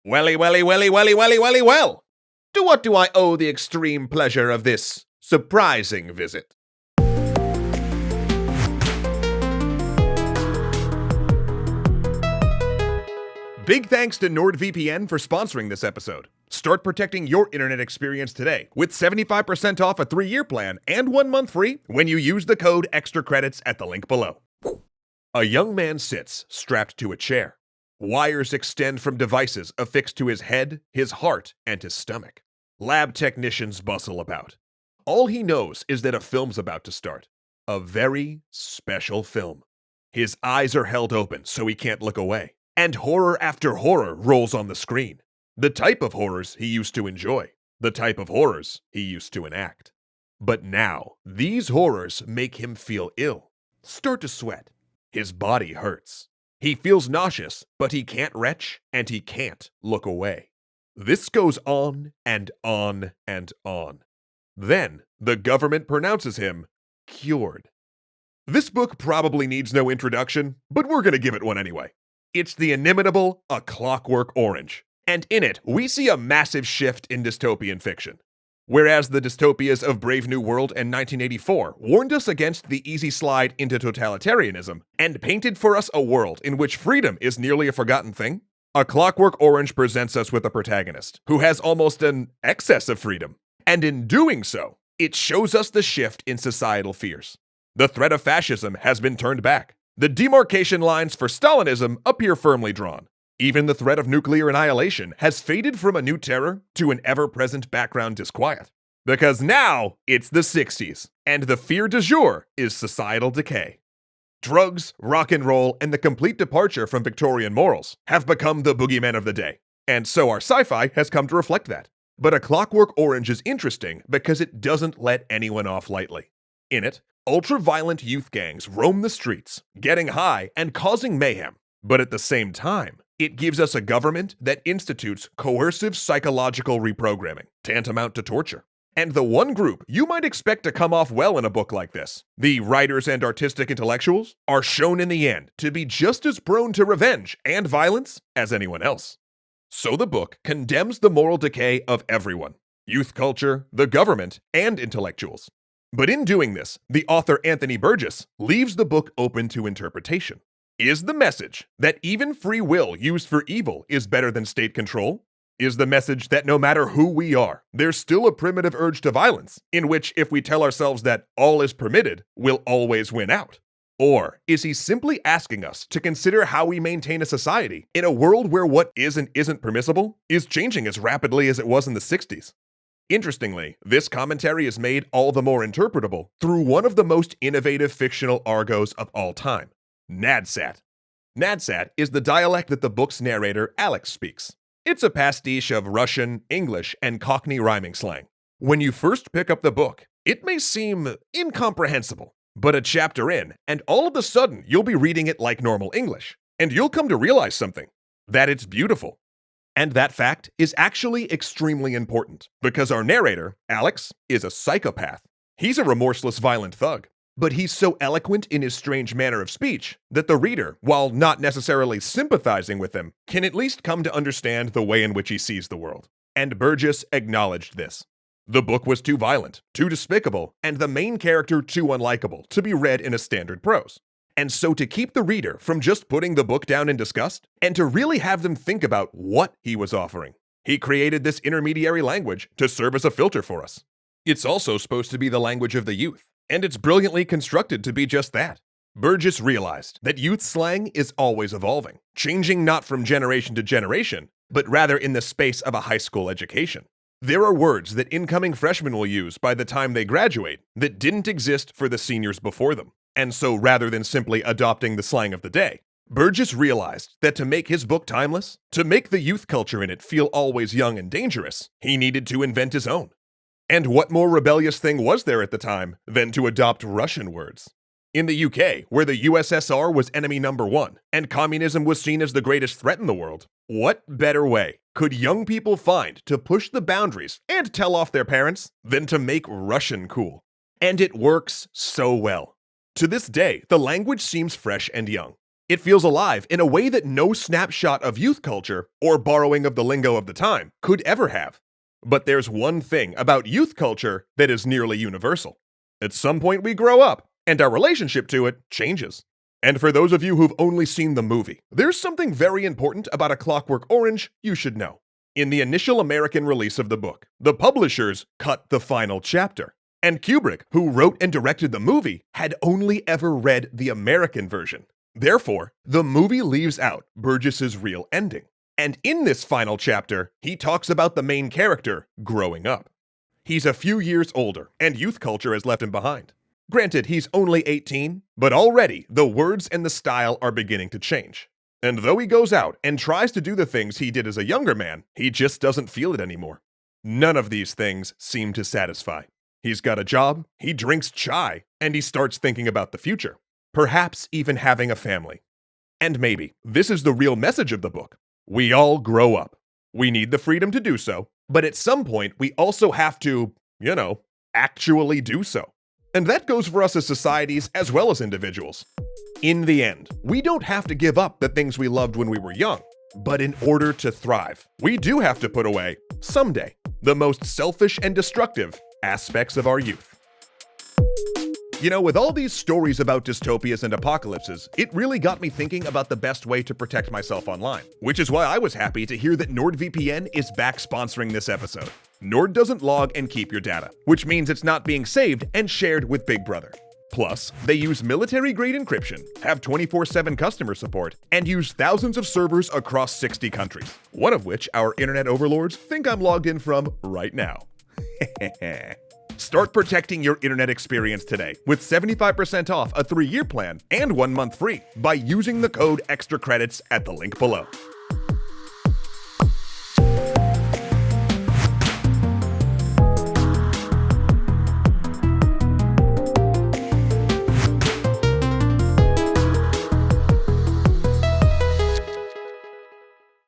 Welly, welly, welly, welly, welly, welly, well! To what do I owe the extreme pleasure of this surprising visit? Big thanks to NordVPN for sponsoring this episode. Start protecting your internet experience today with 75% off a 3-year plan and 1 month free when you use the code EXTRACREDITS at the link below. A young man sits, strapped to a chair. Wires extend from devices affixed to his head, his heart, and his stomach. Lab technicians bustle about. All he knows is that a film's about to start. A very special film. His eyes are held open so he can't look away. And horror after horror rolls on the screen. The type of horrors he used to enjoy. The type of horrors he used to enact. But now, these horrors make him feel ill. Start to sweat. His body hurts. He feels nauseous, but he can't retch, and he can't look away. This goes on and on and on. Then, the government pronounces him cured. This book probably needs no introduction, but we're gonna give it one anyway. It's the inimitable A Clockwork Orange, and in it, we see a massive shift in dystopian fiction. Whereas the dystopias of Brave New World and 1984 warned us against the easy slide into totalitarianism and painted for us a world in which freedom is nearly a forgotten thing, A Clockwork Orange presents us with a protagonist who has almost an excess of freedom. And in doing so, it shows us the shift in societal fears. The threat of fascism has been turned back. The demarcation lines for Stalinism appear firmly drawn. Even the threat of nuclear annihilation has faded from a new terror to an ever-present background disquiet. Because now, it's the 60s, and the fear du jour is societal decay. Drugs, rock and roll, and the complete departure from Victorian morals have become the boogeymen of the day. And so our sci-fi has come to reflect that. But A Clockwork Orange is interesting because it doesn't let anyone off lightly. In it, ultra-violent youth gangs roam the streets, getting high and causing mayhem. But at the same time, it gives us a government that institutes coercive psychological reprogramming, tantamount to torture. And the one group you might expect to come off well in a book like this, the writers and artistic intellectuals, are shown in the end to be just as prone to revenge and violence as anyone else. So the book condemns the moral decay of everyone, youth culture, the government, and intellectuals. But in doing this, the author Anthony Burgess leaves the book open to interpretation. Is the message that even free will used for evil is better than state control? Is the message that no matter who we are, there's still a primitive urge to violence, in which if we tell ourselves that all is permitted, we'll always win out? Or is he simply asking us to consider how we maintain a society in a world where what is and isn't permissible is changing as rapidly as it was in the 60s? Interestingly, this commentary is made all the more interpretable through one of the most innovative fictional argos of all time, nadsat. Nadsat is the dialect that the book's narrator, Alex, speaks. It's a pastiche of Russian, English, and Cockney rhyming slang. When you first pick up the book, it may seem incomprehensible, but a chapter in, and all of a sudden you'll be reading it like normal English, and you'll come to realize something, that it's beautiful. And that fact is actually extremely important, because our narrator, Alex, is a psychopath. He's a remorseless, violent thug. But he's so eloquent in his strange manner of speech that the reader, while not necessarily sympathizing with him, can at least come to understand the way in which he sees the world. And Burgess acknowledged this. The book was too violent, too despicable, and the main character too unlikable to be read in a standard prose. And so to keep the reader from just putting the book down in disgust, and to really have them think about what he was offering, he created this intermediary language to serve as a filter for us. It's also supposed to be the language of the youth. And it's brilliantly constructed to be just that. Burgess realized that youth slang is always evolving, changing not from generation to generation, but rather in the space of a high school education. There are words that incoming freshmen will use by the time they graduate that didn't exist for the seniors before them. And so rather than simply adopting the slang of the day, Burgess realized that to make his book timeless, to make the youth culture in it feel always young and dangerous, he needed to invent his own. And what more rebellious thing was there at the time than to adopt Russian words? In the UK, where the USSR was enemy number one, and communism was seen as the greatest threat in the world, what better way could young people find to push the boundaries and tell off their parents than to make Russian cool? And it works so well. To this day, the language seems fresh and young. It feels alive in a way that no snapshot of youth culture, or borrowing of the lingo of the time, could ever have. But there's one thing about youth culture that is nearly universal. At some point we grow up, and our relationship to it changes. And for those of you who've only seen the movie, there's something very important about A Clockwork Orange you should know. In the initial American release of the book, the publishers cut the final chapter. And Kubrick, who wrote and directed the movie, had only ever read the American version. Therefore, the movie leaves out Burgess's real ending. And in this final chapter, he talks about the main character growing up. He's a few years older, and youth culture has left him behind. Granted, he's only 18, but already the words and the style are beginning to change. And though he goes out and tries to do the things he did as a younger man, he just doesn't feel it anymore. None of these things seem to satisfy. He's got a job, he drinks chai, and he starts thinking about the future. Perhaps even having a family. And maybe this is the real message of the book. We all grow up. We need the freedom to do so, but at some point we also have to, actually do so. And that goes for us as societies as well as individuals. In the end, we don't have to give up the things we loved when we were young. But in order to thrive, we do have to put away, someday, the most selfish and destructive aspects of our youth. With all these stories about dystopias and apocalypses, it really got me thinking about the best way to protect myself online. Which is why I was happy to hear that NordVPN is back sponsoring this episode. Nord doesn't log and keep your data, which means it's not being saved and shared with Big Brother. Plus, they use military-grade encryption, have 24/7 customer support, and use thousands of servers across 60 countries, one of which our internet overlords think I'm logged in from right now. Start protecting your internet experience today with 75% off a 3-year plan and 1 month free by using the code EXTRACREDITS at the link below.